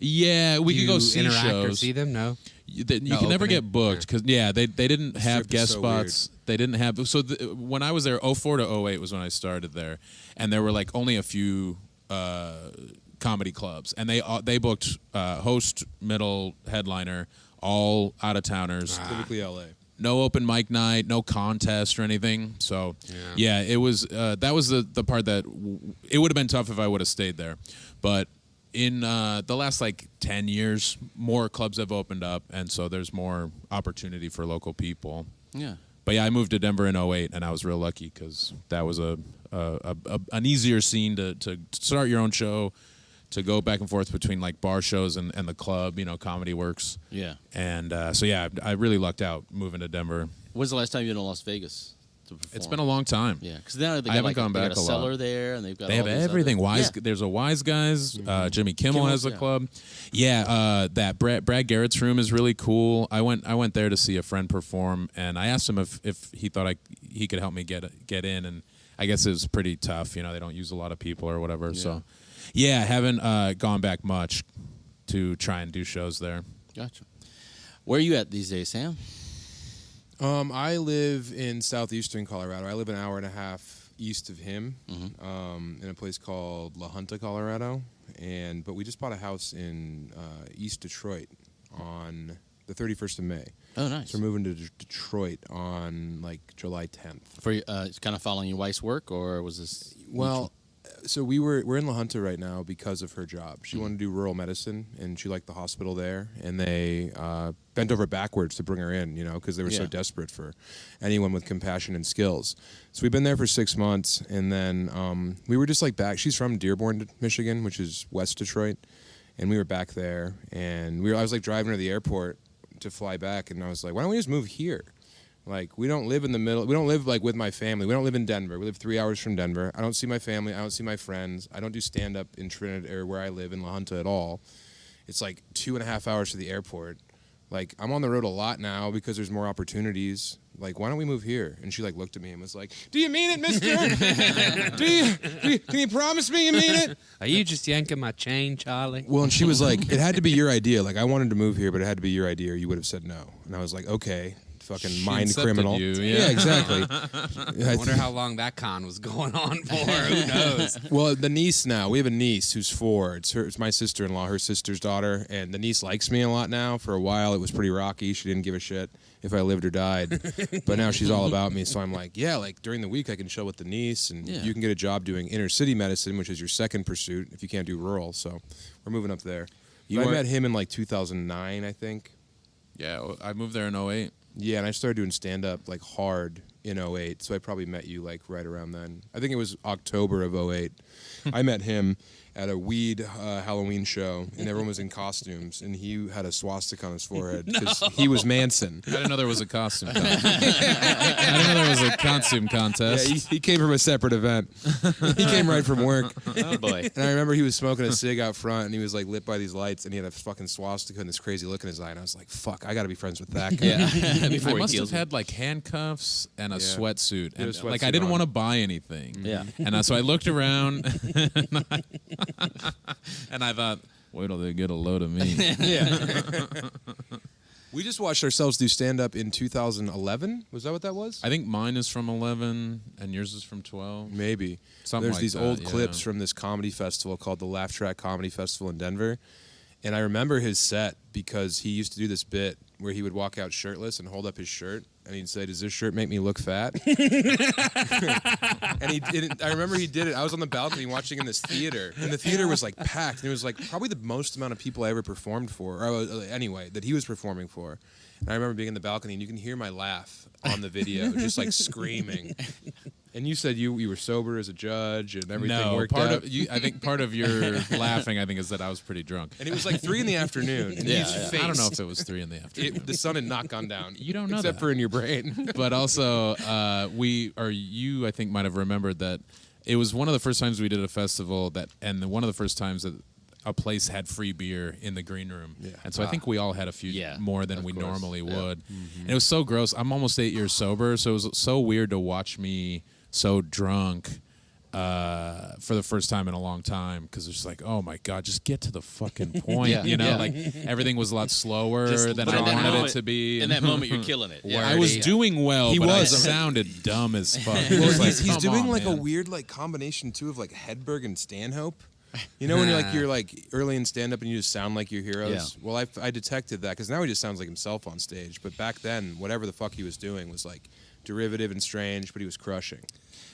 Yeah, we could go see interact shows. or see them? No. You can never get booked because they didn't have guest spots. Weird. They didn't have when I was there, 04 to 08 was when I started there, and there were like only a few comedy clubs, and they booked host, middle, headliner, all out of towners. Typically LA. No open mic night, no contest or anything. So yeah it was that was the part that it would have been tough if I would have stayed there, but. In the last 10 years, more clubs have opened up, and so there's more opportunity for local people. Yeah. But yeah, I moved to Denver in 08, and I was real lucky because that was an easier scene to start your own show, to go back and forth between bar shows and the club, Comedy Works. Yeah. And so yeah, I really lucked out moving to Denver. When's the last time you were in Las Vegas? It's been a long time. Yeah, because now I haven't gone back a cellar there, and they've got they have everything. Other, There's a Wise Guys. Jimmy Kimmel has a club. Yeah, that Brad Garrett's room is really cool. I went there to see a friend perform, and I asked him if he thought he could help me get in, and I guess it was pretty tough. They don't use a lot of people or whatever. Yeah. So yeah, I haven't gone back much to try and do shows there. Gotcha. Where are you at these days, Sam? I live in southeastern Colorado. I live an hour and a half east of him, in a place called La Junta, Colorado. But we just bought a house in East Detroit on the 31st of May. Oh, nice. So we're moving to Detroit on July 10th. For kind of following your wife's work, or was this? Well, so we're in La Junta right now because of her job. She wanted to do rural medicine, and she liked the hospital there, and they bent over backwards to bring her in, because they were so desperate for anyone with compassion and skills. So we've been there for 6 months, and then we were just back. She's from Dearborn, Michigan, which is West Detroit, and we were back there, and I was driving to the airport to fly back, and I was like, why don't we just move here? We don't live in the middle. We don't live with my family. We don't live in Denver. We live 3 hours from Denver. I don't see my family. I don't see my friends. I don't do stand-up in Trinidad or where I live in La Junta at all. It's 2.5 hours to the airport. I'm on the road a lot now because there's more opportunities. Why don't we move here? And she looked at me and was like, do you mean it, mister? Can you promise me you mean it? Are you just yanking my chain, Charlie? Well, and she was like, it had to be your idea. I wanted to move here, but it had to be your idea or you would have said no. And I was like, okay. Fucking she mind criminal. You, yeah, exactly. I wonder how long that con was going on for. Who knows? Well, the niece now. We have a niece who's 4. It's my sister-in-law, her sister's daughter, and the niece likes me a lot now. For a while, it was pretty rocky. She didn't give a shit if I lived or died. But now she's all about me. So I'm during the week I can chill with the niece, and you can get a job doing inner city medicine, which is your second pursuit if you can't do rural. So we're moving up there. I met him in 2009, I think. Yeah, I moved there in 08. Yeah, and I started doing stand-up hard in 08, so I probably met you right around then. I think it was October of 08. I met him at a weed Halloween show, and everyone was in costumes, and he had a swastika on his forehead because he was Manson. I didn't know there was a costume contest. I didn't know there was a costume contest. Yeah, he came from a separate event. He came right from work. Oh, boy. And I remember he was smoking a cig out front, and he was lit by these lights, and he had a fucking swastika and this crazy look in his eye, and I was like, fuck, I got to be friends with that guy. Yeah. I must have had handcuffs and a sweatsuit. And I didn't want to buy anything. Yeah. And so I looked around and I thought, wait till they get a load of me. Yeah. We just watched ourselves do stand-up in 2011. Was that what that was? I think mine is from 11 and yours is from 12. Maybe. Something There's like these that, old clips from this comedy festival called the Laugh Track Comedy Festival in Denver. And I remember his set because he used to do this bit where he would walk out shirtless and hold up his shirt. And he'd say, does this shirt make me look fat? And he did it. I remember he did it. I was on the balcony watching in this theater. And the theater was packed. And it was probably the most amount of people I ever performed for. Or anyway, that he was performing for. And I remember being in the balcony and you can hear my laugh on the video. Just screaming. And you said you were sober as a judge and everything worked out. I think part of your laughing, is that I was pretty drunk. And it was 3 in the afternoon. And I don't know if it was 3 in the afternoon. The sun had not gone down. You don't know except for in your brain. But also, you, I think, might have remembered that it was one of the first times we did a festival and one of the first times that a place had free beer in the green room. Yeah. And so I think we all had a few more than we normally would. Mm-hmm. And it was so gross. I'm almost 8 years sober, so it was so weird to watch me so drunk for the first time in a long time, because it's just like, oh my god, just get to the fucking point. Yeah. You know, Yeah. like everything was a lot slower than But I in that wanted moment- it to be. In that moment, you're killing it. Yeah. I was doing well, He but I was. sounded dumb as fuck. Well, It was like, he's come doing on, like a man. weird like combination too of like Hedberg and Stanhope. You know when you're like early in stand up and you just sound like your heroes. Yeah. Well, I detected that because now he just sounds like himself on stage. But back then, whatever the fuck he was doing was like derivative and strange, but he was crushing.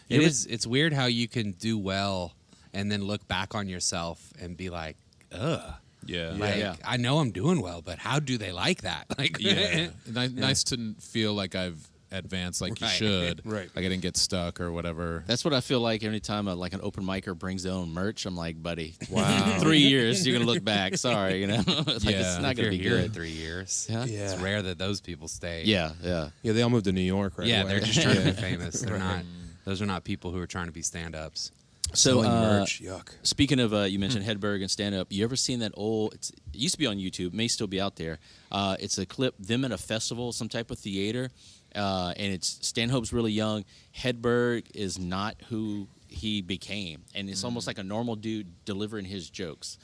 It's weird how you can do well and then look back on yourself and be like, ugh. Yeah. Like, Yeah. I know I'm doing well, but how do they like that? Like, Yeah. Nice to feel like I've advanced like you Right. should. Right. Like I didn't get stuck or whatever. That's what I feel like every time like an open micer brings their own merch. I'm like, buddy, Wow. 3 years, you're going to look back. Sorry, you know? It's like, Yeah. it's not if going you're to be here good. 3 years, Yeah. it's rare that those people stay. Yeah, yeah. Yeah, they all moved to New York right Yeah, away. they're just trying to be famous. They're not. Those are not people who are trying to be stand-ups. So, Selling merch. Yuck. speaking of, you mentioned Hedberg and stand-up. You ever seen that old, it used to be on YouTube, may still be out there. It's a clip, them at a festival, some type of theater, and it's Stanhope's really young. Hedberg is not who he became, and it's almost like a normal dude delivering his jokes.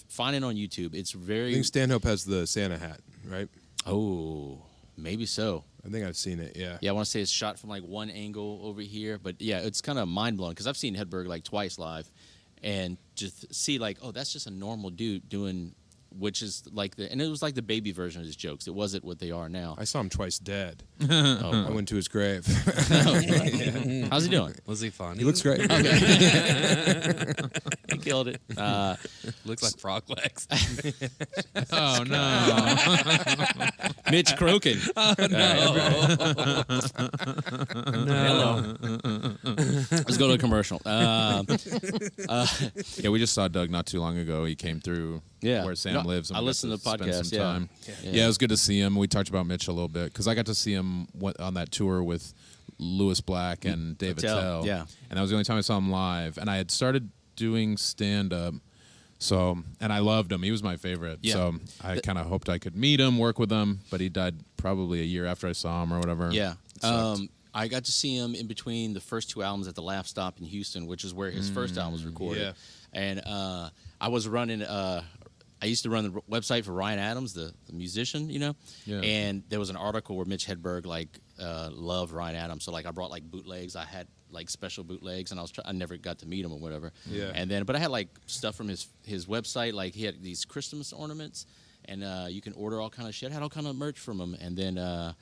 Find it on YouTube. It's I very... think Stanhope has the Santa hat, right? Oh, maybe so. I think I've seen it. Yeah. Yeah, I want to say it's shot from like one angle over here, but yeah, it's kind of mind blowing because I've seen Hedberg like twice live, and just see like, oh, that's just a normal dude doing, which is like and it was like the baby version of his jokes. It wasn't what they are now. I saw him twice dead. Oh, I went to his grave. how's he doing? Was he funny? He looks great. He killed it. Looks like frog legs. Oh no. Mitch Crokin. No. Let's go to a commercial. Yeah, we just saw Doug not too long ago. He came through Yeah. where Sam No, lives. And I we got listened to the spend podcast, some yeah. time. Yeah. Yeah, it was good to see him. We talked about Mitch a little bit because I got to see him on that tour with Lewis Black and David Tell, Tell. yeah. And that was the only time I saw him live. And I had started doing stand-up. So, and I loved him. He was my favorite. Yeah. So I kind of hoped I could meet him, work with him, but he died probably a year after I saw him or whatever. Yeah. It sucked. I got to see him in between the first two albums at the Laugh Stop in Houston, which is where his first album was recorded. Yeah. And I was running. I used to run the website for Ryan Adams, the musician, you know. Yeah. And there was an article where Mitch Hedberg loved Ryan Adams, so like I brought like bootlegs. I had like special bootlegs, and I never got to meet him or whatever. Yeah. And then, but I had like stuff from his website. Like he had these Christmas ornaments, and you can order all kind of shit. I had all kind of merch from him, and then.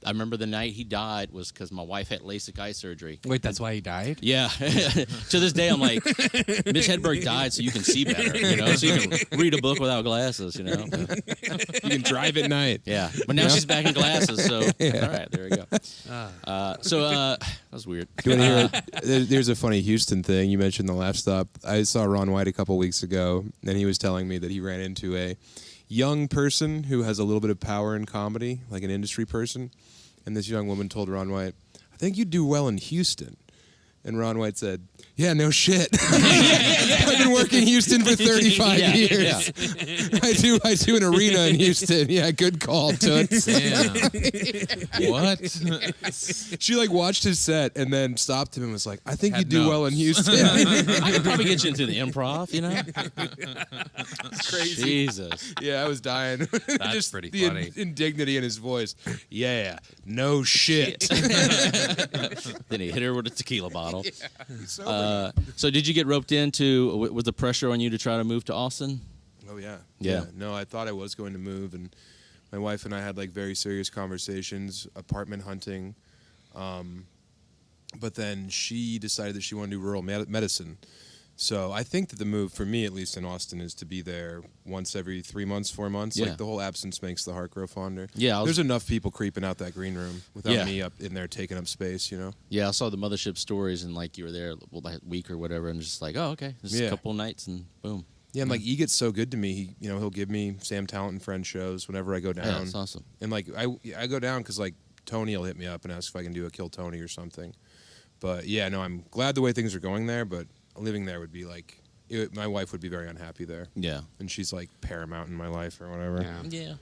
I remember the night he died was because my wife had LASIK eye surgery. Wait, that's why he died? Yeah. To this day, I'm like, Mitch Hedberg died so you can see better, you know, so you can read a book without glasses, you know. You can drive at night. Yeah. But now she's back in glasses, so all right, there we go. That was weird. Do you want to hear there's a funny Houston thing. You mentioned the Laugh Stop. I saw Ron White a couple weeks ago, and he was telling me that he ran into a young person who has a little bit of power in comedy, like an industry person. And this young woman told Ron White, I think you'd do well in Houston. And Ron White said, yeah, no shit. I've been working in Houston for 35 years. Yeah. I do an arena in Houston. Yeah, good call, Toots. Damn. What? She like watched his set and then stopped him and was like, I think Had you'd do notes. well in Houston. I could probably get you into the improv, you know? It's crazy. Jesus. Yeah, I was dying. That's Just pretty the funny. indignity in his voice. Yeah, no shit. Then he hit her with a tequila bottle. He's sober now. So did you get roped into, was the pressure on you to try to move to Austin? Oh yeah. Yeah. No, I thought I was going to move, and my wife and I had like very serious conversations, apartment hunting. But then she decided that she wanted to do rural medicine. So I think that the move, for me at least in Austin, is to be there once every 3 months, 4 months. Yeah. Like the whole absence makes the heart grow fonder. Yeah, There's enough people creeping out that green room without Yeah. me up in there taking up space, you know? Yeah, I saw the Mothership stories, and like you were there like a week or whatever, and just like, oh, okay, just Yeah. a couple nights, and boom. Yeah, and like he gets so good to me. He'll give me Sam Tallent and Friends shows whenever I go down. Yeah, that's awesome. And like I go down because like Tony will hit me up and ask if I can do a Kill Tony or something. But yeah, no, I'm glad the way things are going there. But living there would be like, my wife would be very unhappy there. Yeah. And she's like paramount in my life or whatever. Yeah. Yeah.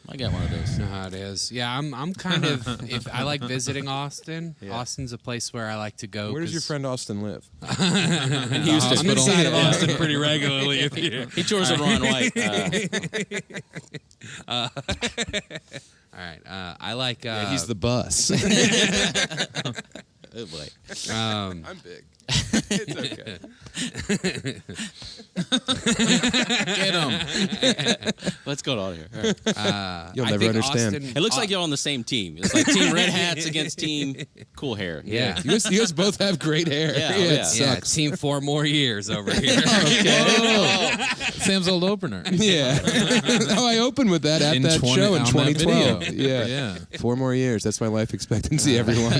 I got one of those. You know how it is. Yeah, I'm kind of. If I like visiting Austin, Austin's a place where I like to go. Where does your friend Austin live? In Houston. I'm inside of Austin pretty regularly. He tours with Ron White. All right, I like. He's the bus. Oh boy. I'm big. It's okay. Get him. Let's go on here. All right. You'll I never think understand. Austin- It looks like y'all on the same team. It's like Team Red Hats against Team Cool Hair. Yeah. You guys both have great hair. Yeah, it yeah. sucks. Team 4 more years over here. Sam's old opener. Yeah. Oh, I opened with that at that show in on that 2012. video. Yeah. 4 more years. That's my life expectancy, everyone.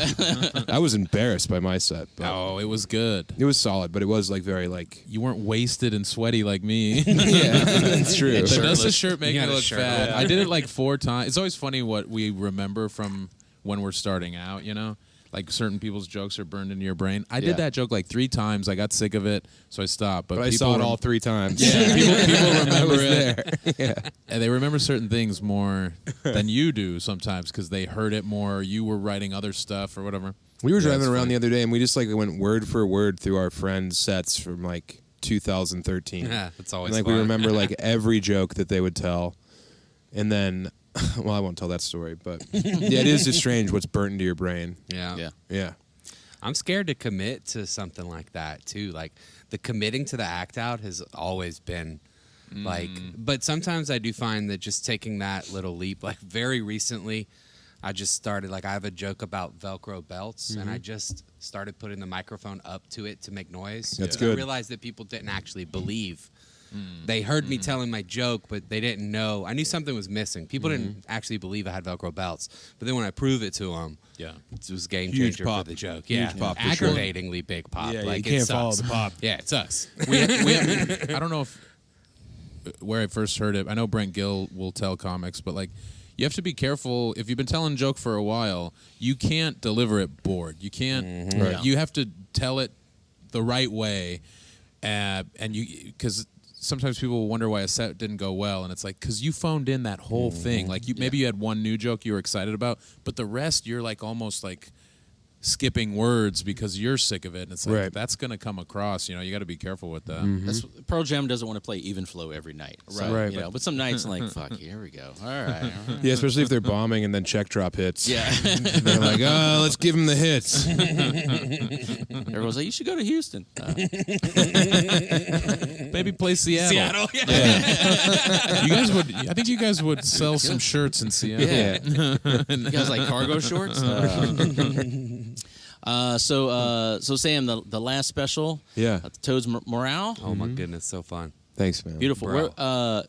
I was embarrassed by my set. But Oh, it was good. it was solid, but it was like very like. You weren't wasted and sweaty like me. Yeah, that's true. Does the Shirtless. shirt make You me got a look shirt fat? on. I did it like 4 times. It's always funny what we remember from when we're starting out, you know? Like certain people's jokes are burned into your brain. I Yeah. did that joke like 3 times. I got sick of it, so I stopped. But But I people saw it all 3 times. Yeah, people I remember was it. there. And they remember certain things more than you do sometimes because they heard it more. Or you were writing other stuff or whatever. We were Yeah, driving it's around funny. the other day, and we just like went word for word through our friends' sets from like 2013. Yeah, that's always And, like fun. we remember like every joke that they would tell, and then, well, I won't tell that story, but yeah, it is just strange what's burnt into your brain. Yeah. Yeah. Yeah, I'm scared to commit to something like that too. Like the committing to the act out has always been like, but sometimes I do find that just taking that little leap, like very recently, I just started, like I have a joke about Velcro belts and I just started putting the microphone up to it to make noise. That's I good. realized that people didn't actually believe. They heard me telling my joke, but they didn't know. I knew something was missing. People didn't actually believe I had Velcro belts. But then when I prove it to them, Yeah. it was game Huge changer pop. for the joke. Huge Yeah, pop for sure. aggravatingly big pop. Yeah, you like, can't it sucks. follow the pop. Yeah, it sucks. we I don't know if where I first heard it. I know Brent Gill will tell comics, but like you have to be careful. If you've been telling a joke for a while, you can't deliver it bored. You can't. Right. You have to tell it the right way, and you because sometimes people will wonder why a set didn't go well, and it's like because you phoned in that whole thing. Like maybe you had one new joke you were excited about, but the rest you're like almost like skipping words because you're sick of it, and it's like Right. that's gonna come across. You know, you got to be careful with that. That's, Pearl Jam doesn't want to play even flow every night. So, Right. You know, but some nights I'm like, fuck, here we go. All right. Yeah, especially if they're bombing and then check drop hits. Yeah. They're like, oh, let's give them the hits. Everyone's like, you should go to Houston. Maybe play Seattle. Yeah. You guys would. I think you guys would sell some shirts in Seattle. Yeah. You guys like cargo shorts? So Sam, the last special, Yeah. Toad's Morale, Oh my goodness, so fun. Thanks, man. beautiful. Bro. Where,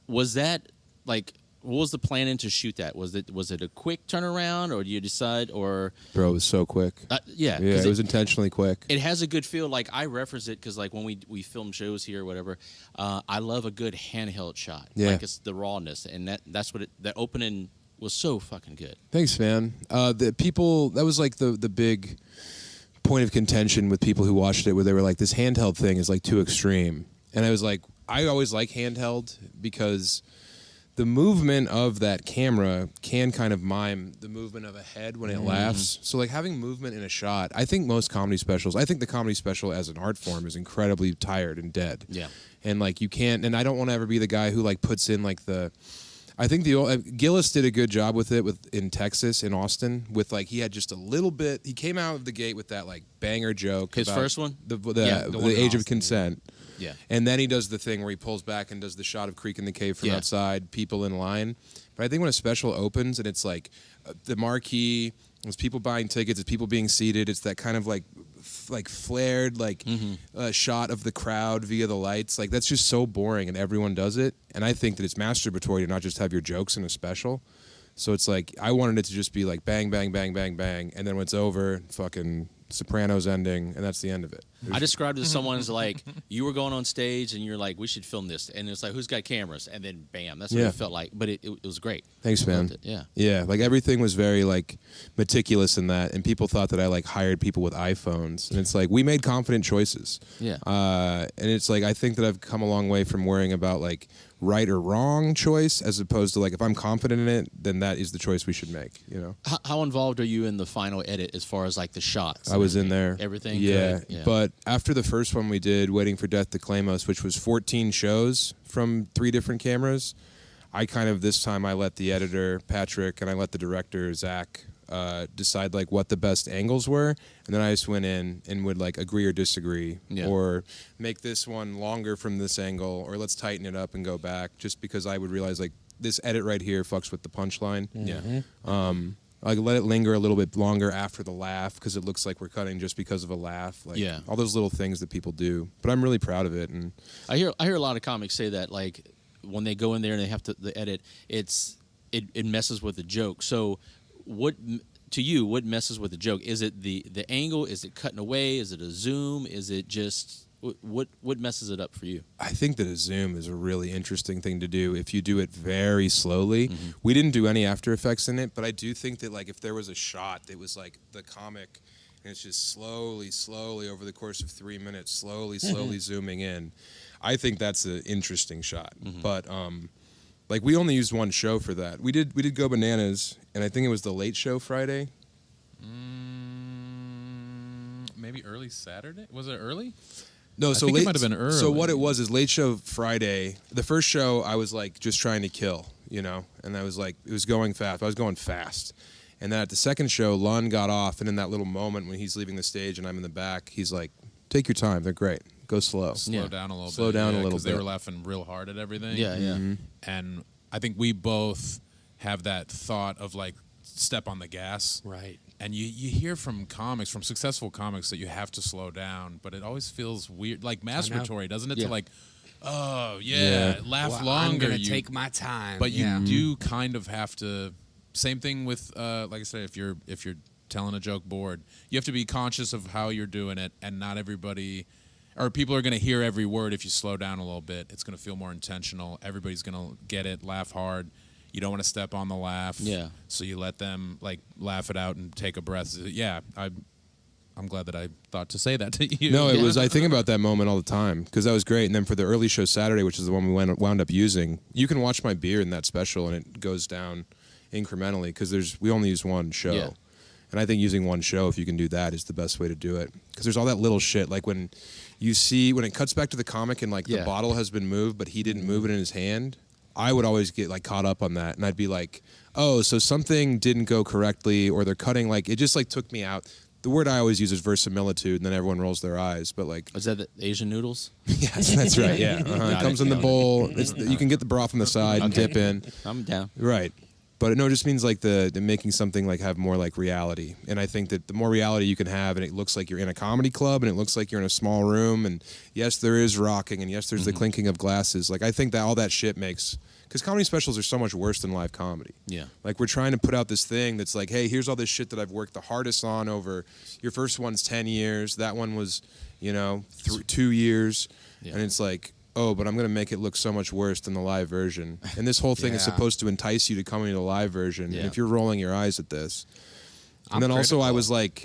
was that like? What was the plan in to shoot that? Was it a quick turnaround, or do you decide, or Bro, it was so quick. yeah, Yeah, 'cause it was intentionally quick. it has a good feel. Like I reference it because like when we film shows here or whatever, I love a good handheld shot. Yeah. Like it's the rawness, and that's what the opening was so fucking good. Thanks, man. The people, that was like the big point of contention with people who watched it, where they were like, this handheld thing is like too extreme. And I was like, I always like handheld because the movement of that camera can kind of mime the movement of a head when it laughs. So like having movement in a shot, I think most comedy specials, I think the comedy special as an art form is incredibly tired and dead. Yeah. And like you can't, and I don't want to ever be the guy who like puts in like I think Gillis did a good job with it in Texas, in Austin, with like he had just a little bit. He came out of the gate with that like banger joke. His about first one? the Yeah, the one in age of Austin, consent. Yeah. And then he does the thing where he pulls back and does the shot of Creek in the Cave from Yeah. outside, people in line. But I think when a special opens and it's like the marquee, it's people buying tickets, it's people being seated, it's that kind of like flared shot of the crowd via the lights. Like that's just so boring, and everyone does it. And I think that it's masturbatory to not just have your jokes in a special. So it's like I wanted it to just be like bang, bang, bang, bang, bang, and then when it's over, fucking Sopranos ending, and that's the end of it. I described it to someone as like, you were going on stage and you're like, we should film this. And it's like, who's got cameras? And then bam, that's what it felt like. But it was great. Thanks, man. Yeah. Yeah, like everything was very like meticulous in that. And people thought that I like hired people with iPhones. And it's like, we made confident choices. Yeah. And it's like, I think that I've come a long way from worrying about like right or wrong choice, as opposed to like, if I'm confident in it, then that is the choice we should make, you know? How involved are you in the final edit as far as like the shots? I was in there. Everything? Yeah. Good? Yeah. But after the first one we did, Waiting for Death to Claim Us, which was 14 shows from 3 different cameras, I kind of, this time I let the editor, Patrick, and I let the director, Zach, decide like what the best angles were, and then I just went in and would like agree or disagree, or make this one longer from this angle, or let's tighten it up and go back, just because I would realize like this edit right here fucks with the punchline. Like let it linger a little bit longer after the laugh, because it looks like we're cutting just because of a laugh. Like all those little things that people do, but I'm really proud of it. And I hear a lot of comics say that like when they go in there and they have to the edit, it messes with the joke. So what messes with the joke? Is it the angle? Is it cutting away? Is it a zoom? Is it just what messes it up for you? I think that a zoom is a really interesting thing to do if you do it very slowly. We didn't do any After Effects in it, but I do think that like if there was a shot that was like the comic and it's just slowly over the course of 3 minutes, slowly zooming in, I think that's an interesting shot. But like we only used one show for that. We did Go Bananas, and I think it was the Late Show Friday. Maybe early Saturday. Was it early? No, I think it might have been early. So what it was is Late Show Friday. The first show I was like just trying to kill, you know, and I was like, it was going fast. I was going fast. And then at the second show, Lund got off, and in that little moment when he's leaving the stage and I'm in the back, he's like, take your time. They're great. Go slow. Slow down a little bit. Slow down a little bit. Because they were laughing real hard at everything. Yeah, yeah. And I think we both have that thought of like step on the gas. Right. And you hear from comics, from successful comics, that you have to slow down, but it always feels weird, like masturbatory, doesn't it? Yeah. To like, oh laugh Well, longer. I'm gonna take my time. But you do kind of have to. Same thing with, like I said, if you're telling a joke board, you have to be conscious of how you're doing it, and not everybody, or people are going to hear every word. If you slow down a little bit, it's going to feel more intentional. Everybody's going to get it, laugh hard. You don't want to step on the laugh. Yeah. So you let them like laugh it out and take a breath. Yeah, I'm glad that I thought to say that to you. No, it was. I think about that moment all the time because that was great. And then for the early show Saturday, which is the one we wound up using, you can watch my beard in that special, and it goes down incrementally because we only use one show. Yeah. And I think using one show, if you can do that, is the best way to do it. Because there's all that little shit, like when it cuts back to the comic and like the bottle has been moved, but he didn't move it in his hand. I would always get like caught up on that, and I'd be like, oh, so something didn't go correctly, or they're cutting, like it just like took me out. The word I always use is verisimilitude, and then everyone rolls their eyes. But like, Is that the Asian noodles? yes, that's right. Yeah, it comes in the bowl. You can get the broth on the side and dip in. I'm down. Right. But no, it just means like the making something like have more like reality. And I think that the more reality you can have, and it looks like you're in a comedy club, and it looks like you're in a small room, and yes, there is rocking, and yes, there's the clinking of glasses. Like I think that all that shit makes, because comedy specials are so much worse than live comedy. Yeah. Like we're trying to put out this thing that's like, hey, here's all this shit that I've worked the hardest on over. Your first one's 10 years. That one was, 2 years. Yeah. And it's like, oh, but I'm going to make it look so much worse than the live version. And this whole thing is supposed to entice you to come into the live version. Yeah. And if you're rolling your eyes at this. And I'm then also critical.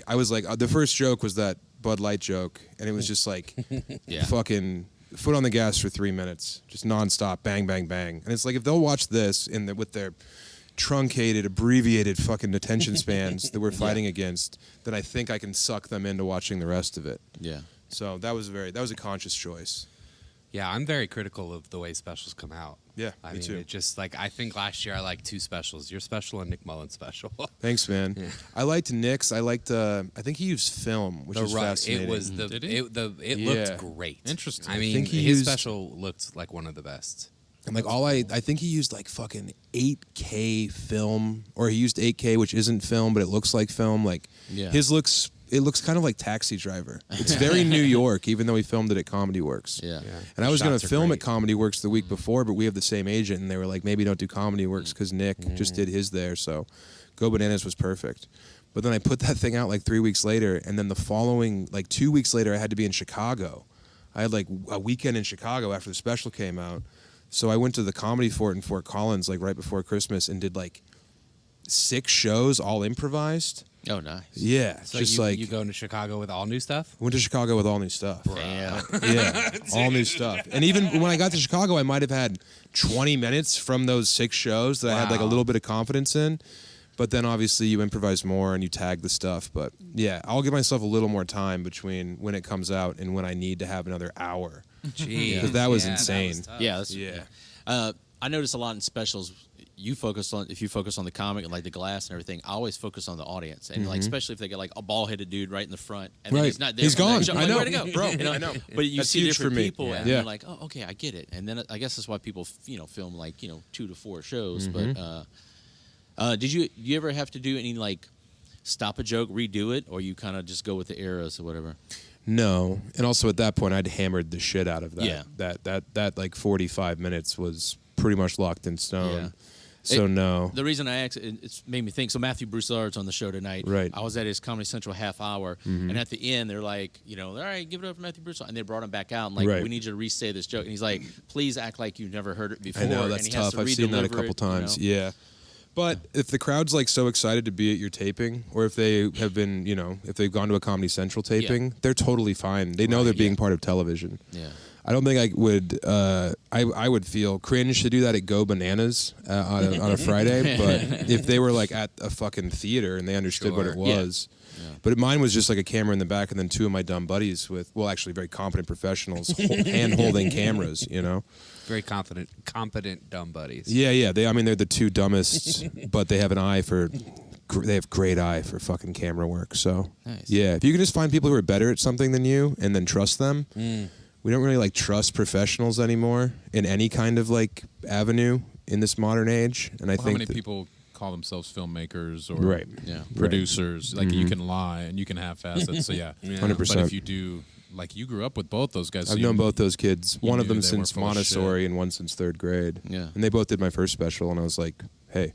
I was like, the first joke was that Bud Light joke. And it was just like fucking foot on the gas for 3 minutes. Just nonstop, bang, bang, bang. And it's like, if they'll watch this with their truncated, abbreviated fucking attention spans that we're fighting against, then I think I can suck them into watching the rest of it. Yeah. So that was a conscious choice. Yeah, I'm very critical of the way specials come out. Yeah, I me mean, too. it just like I think last year I liked 2 specials. Your special and Nick Mullen's special. Thanks, man. Yeah. I liked Nick's. I think he used film, which was fascinating. It was Did he? it Yeah. looked great. Interesting. I mean, think he his used- special looked like one of the best. And like I think he used like fucking 8K film, or he used 8K, which isn't film, but it looks like film. Like it looks kind of like Taxi Driver. It's very New York, even though he filmed it at Comedy Works. Yeah. And I was going Shots to are film great. at Comedy Works the week before, but we have the same agent, and they were like, maybe don't do Comedy Works because Nick just did his there. So Go Bananas was perfect. But then I put that thing out like 3 weeks later, and then the following, like 2 weeks later, I had to be in Chicago. I had like a weekend in Chicago after the special came out. So I went to the Comedy Fort in Fort Collins like right before Christmas and did like 6 shows, all improvised. Oh, nice. Yeah, So just you going to Chicago with all new stuff? Went to Chicago with all new stuff. Damn. Yeah, all new stuff. And even when I got to Chicago, I might have had 20 minutes from those 6 shows that I had like a little bit of confidence in. But then obviously you improvise more and you tag the stuff. But yeah, I'll give myself a little more time between when it comes out and when I need to have another hour. Jeez. Because that was insane. Yeah. I notice a lot in specials. If you focus on the comic and like the glass and everything, I always focus on the audience and like especially if they get like a bald-headed dude right in the front and then he's not there. He's gone. I know. Where'd he go, bro? I know. But you That's see huge different for me. people and Yeah. you're like, oh, okay, I get it. And then I guess that's why people film like 2 to 4 shows. But did you ever have to do any like stop a joke, redo it, or you kind of just go with the eras or whatever? No, and also at that point I'd hammered the shit out of that. Yeah. That like 45 minutes was pretty much locked in stone. Yeah. So no. The reason I asked, it's made me think. So Matthew Broussard's on the show tonight. Right. I was at his Comedy Central half hour, and at the end they're like, all right, give it up for Matthew Broussard, and they brought him back out and like, we need you to re-say this joke, and he's like, please act like you've never heard it before. I know, that's and he has tough. to I've seen that a redeliver couple it, times. Yeah. But if the crowd's like so excited to be at your taping, or if they have been, if they've gone to a Comedy Central taping, they're totally fine. They know they're being part of television. Yeah. I don't think I would. I would feel cringe to do that at Go Bananas on a Friday. But if they were like at a fucking theater and they understood what it was, but mine was just like a camera in the back and then 2 of my dumb buddies with, well, actually very competent professionals hand holding cameras. Very competent dumb buddies. Yeah. They're the 2 dumbest, but they have an eye for. They have great eye for fucking camera work. So nice. Yeah, if you can just find people who are better at something than you and then trust them. We don't really like trust professionals anymore in any kind of like avenue in this modern age. And I think how many people call themselves filmmakers or producers? Right. Like you can lie and you can half-ass it. So 100%. But if you do, like you grew up with both those guys. So I've known both those kids. One of them they were since full of Montessori and one since 3rd grade. Yeah. And they both did my first special, and I was like, hey.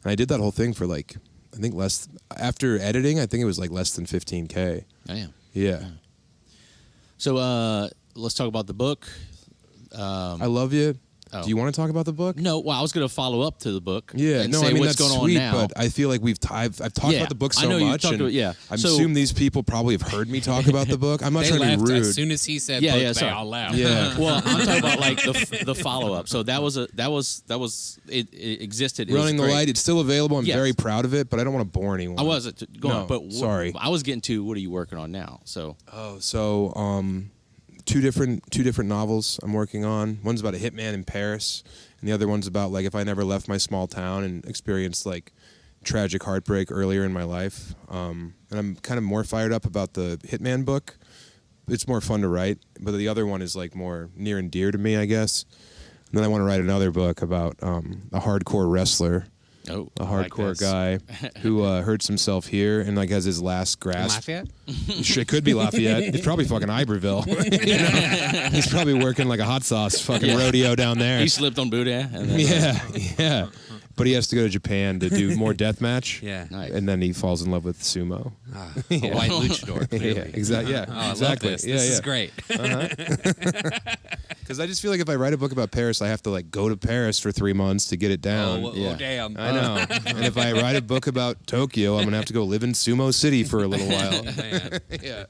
And I did that whole thing for like, I think after editing, I think it was like less than $15K. Damn. Yeah. So let's talk about the book. I Love You. Oh. Do you want to talk about the book? No, well, I was going to follow up to the book. Yeah, and no, say I mean what's that's going sweet, on now. but I feel like I've talked about the book so I know much, you talked and I assume these people probably have heard me talk about the book. I'm not They trying to left be rude. as soon as he said book, they all left. Yeah. Well, I'm talking about like the follow up. So that was it existed. It Running was the great. Light. It's still available. I'm Yes. very proud of it, but I don't want to bore anyone. I wasn't going, No, but sorry. I was getting to what are you working on now? So two different novels I'm working on. One's about a hitman in Paris, and the other one's about like if I never left my small town and experienced like tragic heartbreak earlier in my life. And I'm kind of more fired up about the hitman book. It's more fun to write, but the other one is like more near and dear to me, I guess. And then I want to write another book about a hardcore wrestler. Oh, A hardcore guy who hurts himself here and like has his last grasp. Lafayette? It could be Lafayette. It's probably fucking Iberville. You know? He's probably working like a hot sauce fucking rodeo down there. He slipped on Buddha. And then, Yeah. But he has to go to Japan to do more deathmatch. Yeah. Nice. And then he falls in love with sumo. A white luchador, clearly. Yeah, exactly. Yeah, Oh, I exactly. love this. Yeah, This yeah. is great. Because I just feel like if I write a book about Paris, I have to like go to Paris for 3 months to get it down. Oh, damn. I know. And if I write a book about Tokyo, I'm gonna have to go live in Sumo City for a little while. Man. Yeah.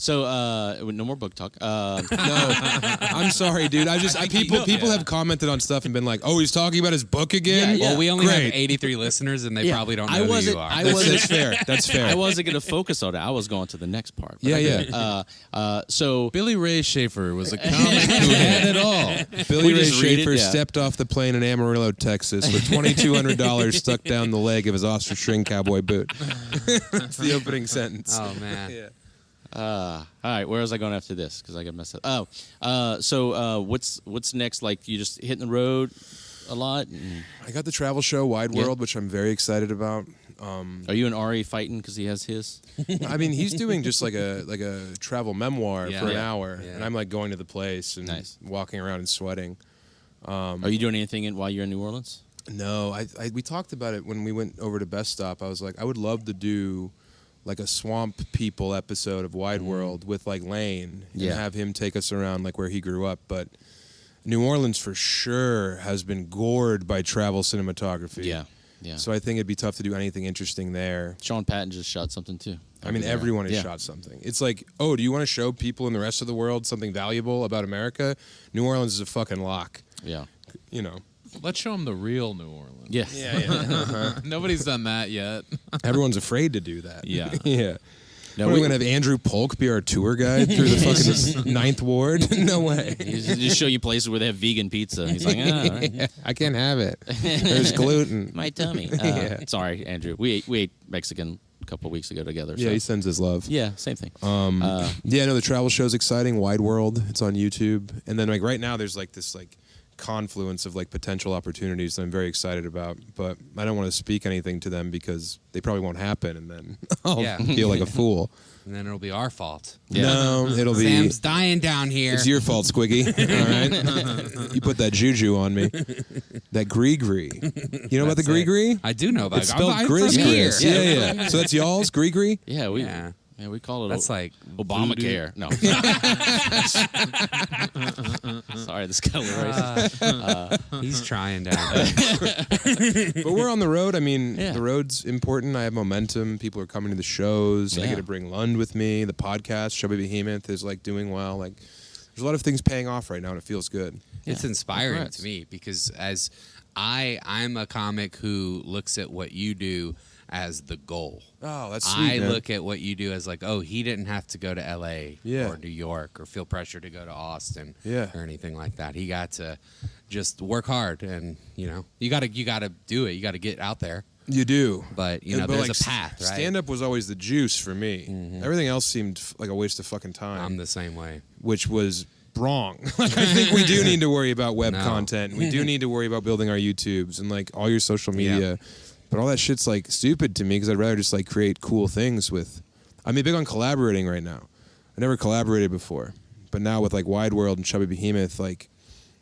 So no more book talk. No, I'm sorry, dude. People have commented on stuff and been like, "Oh, he's talking about his book again." Yeah. Well, we only Great. have 83 listeners, and they Yeah. probably don't I know who wasn't- you are. I That's fair. That's fair. I wasn't going to focus on it. I was going to the next part. But Yeah, I yeah. did. So Billy Ray Schaefer was a comic who had it all. Billy Ray just read it, Schaefer yeah. stepped off the plane in Amarillo, Texas, with $2,200 stuck down the leg of his ostrich string cowboy boot. That's the opening sentence. Oh, man. Yeah. all right, where was I going after this? Because I got messed up. So what's next? Like you just hitting the road a lot? I got the travel show Wide Yeah. World, which I'm very excited about. Are you and Ari fighting because he has his? I mean, he's doing just like a travel memoir Yeah. for an Yeah. hour, Yeah. and I'm like going to the place and Nice. walking around and sweating. Are you doing anything while you're in New Orleans? No, we talked about it when we went over to Best Stop. I was like, I would love to do like a Swamp People episode of Wide World with like Lane and have him take us around like where he grew up. But New Orleans for sure has been gored by travel cinematography. Yeah. Yeah. So I think it'd be tough to do anything interesting there. Sean Patton just shot something too. I mean, everyone has shot something. It's like, oh, do you want to show people in the rest of the world something valuable about America? New Orleans is a fucking lock. Yeah. You know. Let's show them the real New Orleans. Yeah. Yeah. Nobody's done that yet. Everyone's afraid to do that. Yeah. Yeah. No, What, are we going to have Andrew Polk be our tour guide through the fucking 9th Ward? No way. Just show you places where they have vegan pizza. He's like, Yeah, I can't have it. There's gluten. my tummy. Yeah. Sorry, Andrew. We ate Mexican a couple of weeks ago together. Yeah, so. he sends his love. Yeah, same thing. Yeah, no, the travel show's exciting. Wide World, it's on YouTube. And then like right now there's like this like confluence of like potential opportunities that I'm very excited about, but I don't want to speak anything to them because they probably won't happen, and then I'll feel like a fool. And then it'll be our fault. Yeah. No, it'll be Sam's dying down here. it's your fault, Squiggy. All right, you put that juju on me. That gree-gree. You know about the That's it. gree-gree? I do know about It's it. spelled I'm from Grizz here. Grizz. Yeah. So that's y'all's gree-gree? Yeah, we call it. That's like Obamacare. No. Sorry, this got a little racist. he's trying down there. But we're on the road. I mean, Yeah. the road's important. I have momentum. People are coming to the shows. I Yeah. get to bring Lund with me. The podcast, Chubby Behemoth, is like doing well. Like, there's a lot of things paying off right now, and it feels good. It's inspiring Congrats. to me because as I'm a comic who looks at what you do as the goal. Oh, that's sweet. I man. look at what you do as like, oh, he didn't have to go to LA Yeah. or New York or feel pressure to go to Austin Yeah. or anything like that. He got to just work hard, and you gotta do it. You gotta get out there. You do. But But, there's like, a path, right? Stand up was always the juice for me. Everything else seemed like a waste of fucking time, I'm the same way. which was wrong. Like, I think we do need to worry about web No. content. We do need to worry about building our YouTubes and like all your social media. But all that shit's like stupid to me because I'd rather just like create cool things with. I mean, big on collaborating right now. I never collaborated before, but now with like Wide World and Chubby Behemoth, like,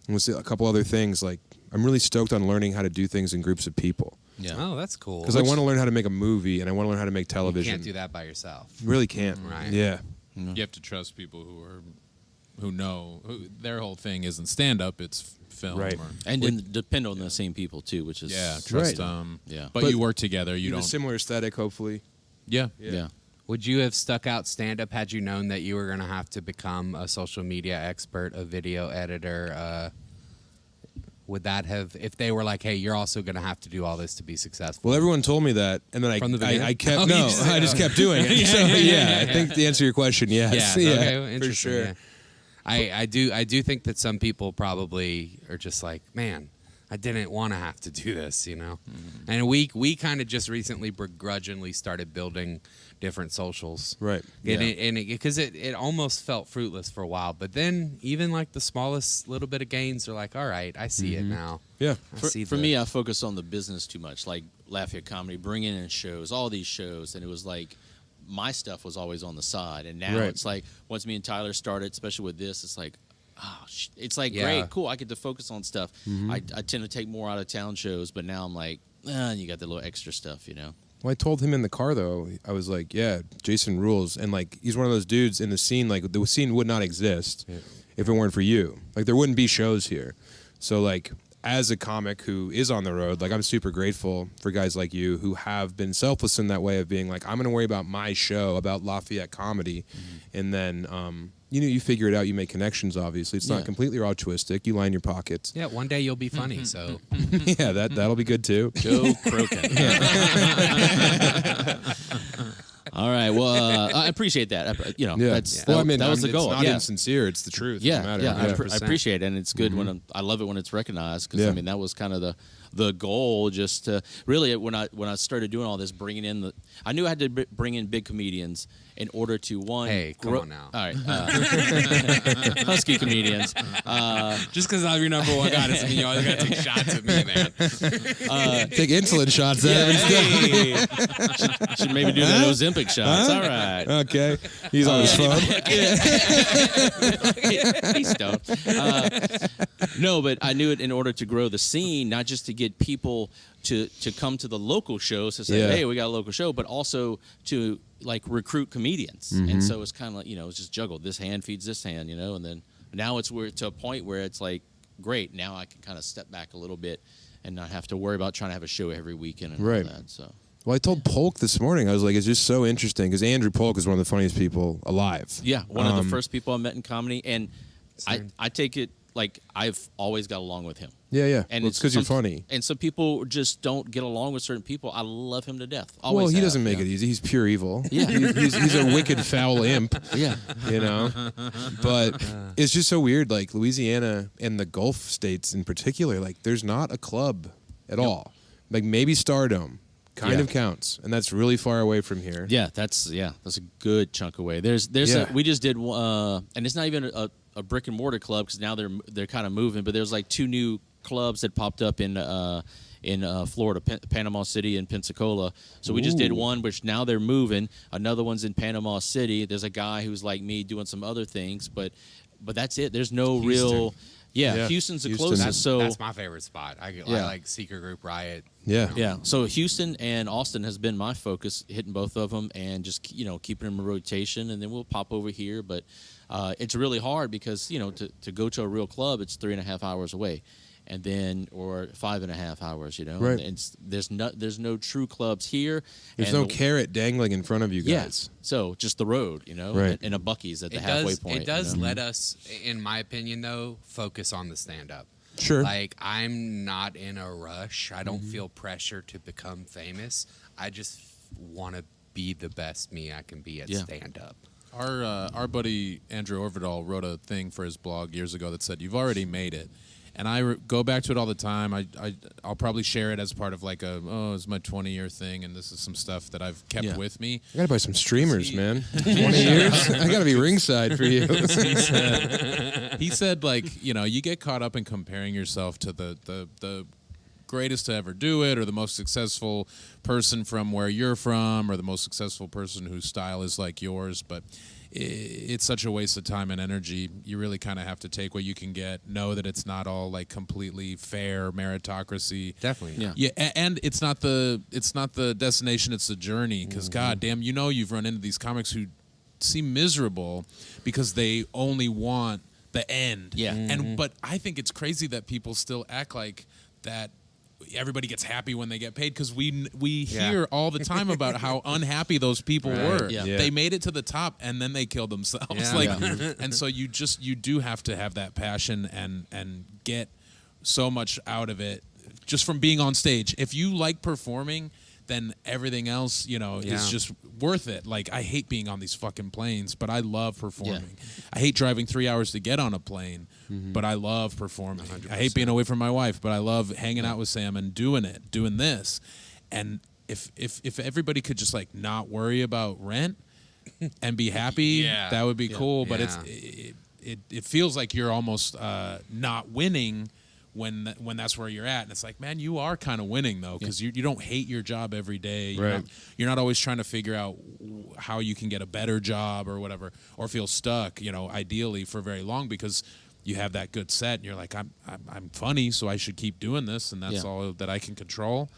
and we'll see a couple other things. Like, I'm really stoked on learning how to do things in groups of people Yeah. Oh, that's cool. because I want to learn how to make a movie and I want to learn how to make You television. can't do that by yourself. Really can't. Right. Yeah. You have to trust people who know their whole thing isn't stand up, it's film. Right. And then depend on the same people too, which is Trust Right. them. Yeah. But you work together. You You have don't. a similar aesthetic, hopefully. Yeah. Yeah. Would you have stuck out stand-up had you known that you were going to have to become a social media expert, a video editor? Would that have, if they were like, hey, you're also going to have to do all this to be successful? Well, everyone told me that, and then From the beginning? I kept Oh, you no, just- I just kept doing it. So I think the answer to your question, yes, okay, interesting. for sure. Yeah. I do think that some people probably are just like, man, I didn't want to have to do this, And we kind of just recently begrudgingly started building different socials, Right. And because it almost felt fruitless for a while, but then even like the smallest little bit of gains are like, all right, I see it now. Yeah. For me, I focus on the business too much, like Lafayette Comedy, bringing in shows, all these shows, and it was like my stuff was always on the side, and now Right. it's like once me and Tyler started, especially with this, it's like, it's like Yeah. great, cool. I get to focus on stuff. I tend to take more out of town shows, but now I'm like, you got the little extra stuff, Well, I told him in the car though. I was like, "Yeah, Jason rules," and like he's one of those dudes in the scene. Like the scene would not exist if it weren't for you. Like there wouldn't be shows here. So like as a comic who is on the road, like I'm super grateful for guys like you who have been selfless in that way of being like, I'm going to worry about my show, about Lafayette Comedy, and then you figure it out. You make connections. Obviously, it's not Yeah. completely completely altruistic. You line your pockets. Yeah, one day you'll be funny, so Yeah, that'll be good too. Joe Crokin. All right. Well, I appreciate that. Yeah. That's Well, I mean, that was the goal. It's not yeah. insincere. It's the truth. Yeah, No matter. yeah, I 100%. appreciate it, and it's good when I love it when it's recognized because Yeah. I mean that was kind of the goal. Just to really when I started doing all this, bringing in I knew I had to bring in big comedians in order to Hey, come on now. All right, husky comedians. just because I'm your number one guy doesn't mean you always got to take shots at me, man. Take insulin shots at him. Should maybe do that Ozempic pocket shots. All right. Okay. He's on his phone. He's stoned. No, but I knew it in order to grow the scene, not just to get people to come to the local shows to say, hey, we got a local show, but also to like recruit comedians. And so it's kind of like, it's just juggled. This hand feeds this hand, and then now we're to a point where it's like, great, now I can kind of step back a little bit and not have to worry about trying to have a show every weekend and all that. So. Well, I told Polk this morning, I was like, it's just so interesting because Andrew Polk is one of the funniest people alive. Yeah, one of the first people I met in comedy, and I take it like I've always got along with him. Yeah. And it's because you're funny. And some people just don't get along with certain people. I love him to death. Always well, he doesn't make it easy. He's pure evil. Yeah. He's a wicked, foul imp. Yeah. But it's just so weird. Like Louisiana and the Gulf states in particular, like there's not a club at all. Like maybe Stardome kind of counts, and that's really far away from here. Yeah, that's a good chunk away. We just did, and it's not even a brick and mortar club because now they're kind of moving. But there's like 2 new clubs that popped up in Florida, Panama City and Pensacola. So we just did one, which now they're moving. Another one's in Panama City. There's a guy who's like me doing some other things, but that's it. There's no real. Yeah, Houston's the closest. That's my favorite spot. I like Secret Group Riot. Yeah. So Houston and Austin has been my focus, hitting both of them and just keeping them in rotation, and then we'll pop over here. But it's really hard because to go to a real club, it's 3.5 hours away, and then or 5.5 hours. Right. And there's no true clubs here. There's no carrot dangling in front of you guys. Yeah. So just the road, right. and a Buc-ee's at the halfway point. It does let us, in my opinion, though, focus on the stand-up. Sure. Like, I'm not in a rush. I don't feel pressure to become famous. I just want to be the best me I can be at stand-up. Our buddy Andrew Orvidal wrote a thing for his blog years ago that said, "You've already made it." And I go back to it all the time. I'll probably share it as part of like it's my 20-year thing, and this is some stuff that I've kept with me. I gotta buy some streamers, man. 20 years? I gotta be ringside for you. He said, like, you get caught up in comparing yourself to the greatest to ever do it, or the most successful person from where you're from, or the most successful person whose style is like yours, but it's such a waste of time and energy. You really kind of have to take what you can get, know that it's not all like completely fair meritocracy. Definitely. Yeah, and it's not the destination, it's the journey, because goddamn, you've run into these comics who seem miserable because they only want the end. Yeah. But I think it's crazy that people still act like that everybody gets happy when they get paid, because we hear all the time about how unhappy those people were. Yeah. They made it to the top and then they killed themselves. And so you do have to have that passion and get so much out of it just from being on stage. If you like performing, then everything else, is just worth it. Like, I hate being on these fucking planes, but I love performing. Yeah. I hate driving 3 hours to get on a plane, but I love performing. 100%. I hate being away from my wife, but I love hanging out with Sam and doing this. And if everybody could just like not worry about rent and be happy, that would be cool. But it feels like you're almost not winning when that's where you're at. And it's like, man, you are kind of winning though, because you don't hate your job every day. You're not always trying to figure out how you can get a better job or whatever, or feel stuck, ideally for very long, because you have that good set and you're like, I'm funny, so I should keep doing this, and that's all that I can control.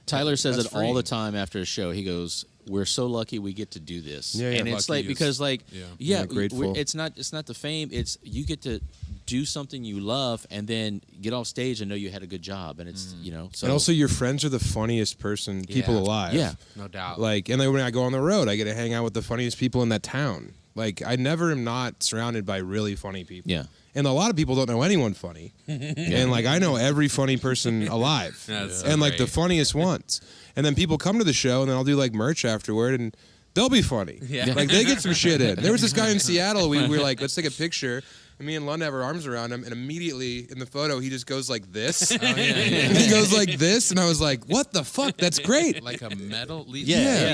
Tyler says it all the time after a show. He goes, "We're so lucky we get to do this." And it's like, because like, it's not the fame. It's you get to do something you love and then get off stage and know you had a good job, and it's So. And also, your friends are the funniest people alive. Yeah, no doubt. Like, and then when I go on the road, I get to hang out with the funniest people in that town. Like, I never am not surrounded by really funny people. Yeah. And a lot of people don't know anyone funny. And like, I know every funny person alive. And like the funniest ones. And then people come to the show, and then I'll do like merch afterward, and they'll be funny. Like, they get some shit in. There was this guy in Seattle, we were like, let's take a picture. And me and Lund have our arms around him, and immediately in the photo, he just goes like this. He goes like this, and I was like, what the fuck? That's great. Like a metal lead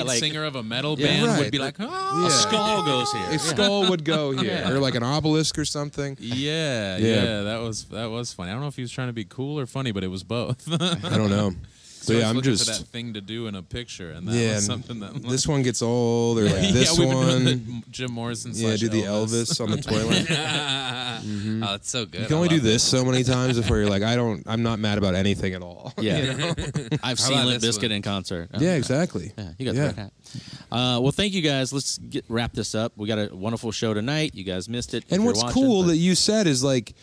like, singer of a metal band would be like, a skull goes here. A skull would go here. Or like an obelisk or something. Yeah, that was funny. I don't know if he was trying to be cool or funny, but it was both. I don't know. So yeah, I'm looking just for that thing to do in a picture, and that yeah. was something that This one gets old, or like this we've been one. doing the Jim Morrison. Yeah, do the Elvis on the toilet. Oh, it's so good. You can only do this so many times before you're like, I'm not mad about anything at all. Yeah. You know? I've How seen about Limp this Bizkit one? in concert. Oh, Yeah, exactly. Yeah, you got the right hat. Well, thank you guys. Let's wrap this up. We got a wonderful show tonight. You guys missed it. And what's cool that you said is like,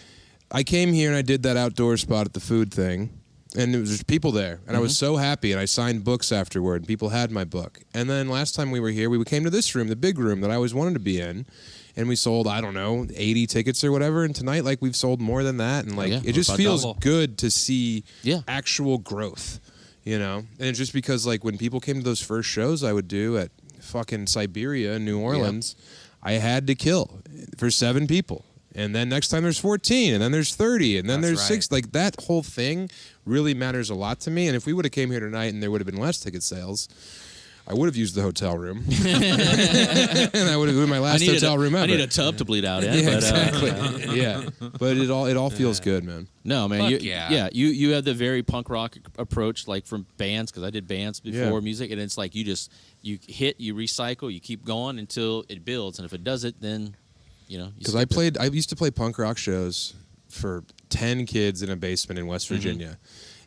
I came here and I did that outdoor spot at the food thing, and there was just people there, and I was so happy, and I signed books afterward, and people had my book. And then last time we were here, we came to this room, the big room that I always wanted to be in, and we sold, I don't know, 80 tickets or whatever, and tonight, like, we've sold more than that, and like, yeah, it just about feels double. good to see Yeah. actual growth, you know? And it's just because, like, when people came to those first shows I would do at fucking Siberia in New Orleans, I had to kill for 7 people. And then next time there's 14, and then there's 30, and then That's there's right. 6. Like, that whole thing really matters a lot to me. And if we would have came here tonight and there would have been less ticket sales, I would have used the hotel room. And I would have been my last hotel room ever. I need a tub to bleed out in. Yeah, but, exactly. Yeah. But it all feels good, man. No, man. Fuck yeah. You have the very punk rock approach, like from bands, because I did bands before Yeah. music, and it's like you hit, you recycle, you keep going until it builds, and if it does it, then you Because skip it. I used to play punk rock shows for 10 kids in a basement in West Virginia.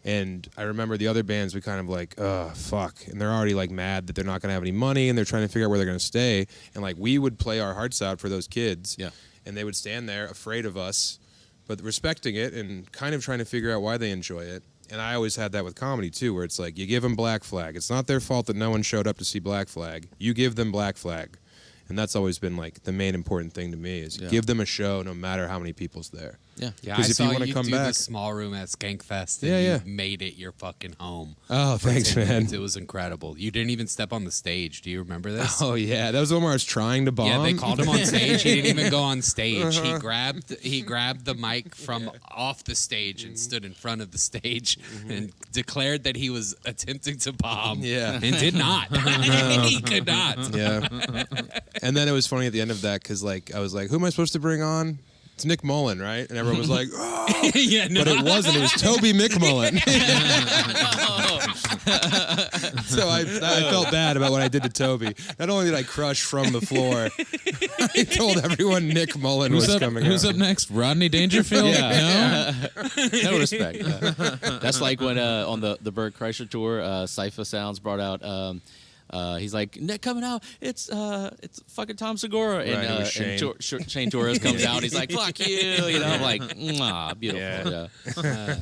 And I remember the other bands, we kind of like, fuck. And they're already like mad that they're not going to have any money, and they're trying to figure out where they're going to stay. And like, we would play our hearts out for those kids. Yeah. And they would stand there afraid of us, but respecting it and kind of trying to figure out why they enjoy it. And I always had that with comedy too, where it's like, you give them Black Flag. It's not their fault that no one showed up to see Black Flag. You give them Black Flag. And that's always been like the main important thing to me is give them a show no matter how many people's there. Yeah. Yeah, I 'Cause if saw you wanna you come do back- the small room at Skankfest, and Yeah. you made it your fucking home. Oh, for thanks, 10 man. minutes. It was incredible. You didn't even step on the stage. Do you remember this? Oh yeah, that was the one where I was trying to bomb. Yeah, they called him on stage. He didn't even go on stage. He grabbed the mic from off the stage and stood in front of the stage and declared that he was attempting to bomb. Yeah. and did not. He could not. Yeah. And then it was funny at the end of that because like I was like, who am I supposed to bring on? It's Nick Mullen, right? And everyone was like, oh. Yeah, no. But it wasn't. It was Toby McMullen. So I felt bad about what I did to Toby. Not only did I crush from the floor, I told everyone Nick Mullen was coming Who's out. up next? Rodney Dangerfield? Yeah. No respect. Yeah. That's like when on the Bert Kreischer tour, Cypher Sounds brought out. He's like, Nick coming out. It's fucking Tom Segura, Right, it was Shane. and Shane Torres comes out. He's like, fuck you, you know. I'm like, mwah, beautiful. Yeah. Yeah.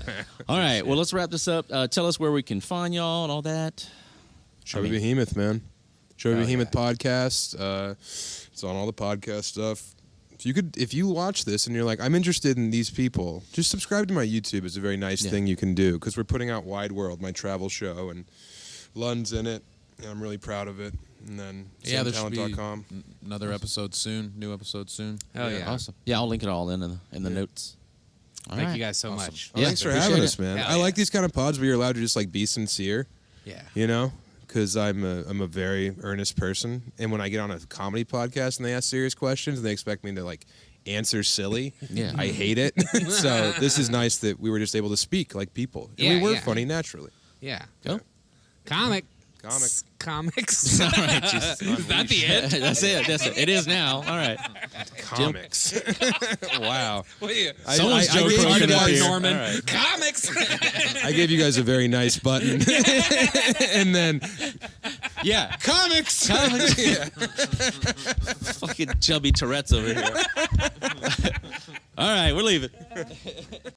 All right, well, let's wrap this up. Tell us where we can find y'all and all that. Chubby Behemoth, man. Chubby Behemoth podcast. It's on all the podcast stuff. If you watch this and you're like, I'm interested in these people, just subscribe to my YouTube. It's a very nice thing you can do because we're putting out Wide World, my travel show, and Lund's in it. And I'm really proud of it. And then Yeah, there should be samtalent.com. another episode soon. New episode soon. Oh, yeah. Awesome. Yeah, I'll link it all in the notes. All Thank right. you guys so much. Oh, Yeah, thanks for appreciate having it. us, man. Hell I yeah. like these kind of pods where you're allowed to just like be sincere, Yeah. you know, because I'm a very earnest person. And when I get on a comedy podcast and they ask serious questions and they expect me to like answer silly, Yeah. I hate it. So this is nice that we were just able to speak like people. And Yeah, we were yeah. funny naturally. Yeah. Go. Comics. All right, Jesus. Is that the end? That's it. It is now. All right. Comics. Wow. Wait, Someone's I Joe gave you Rogan guys- here. Norman. All right. Comics. I gave you guys a very nice button. And then Yeah. comics. Yeah. Fucking chubby Tourette's over here. All right, we're leaving.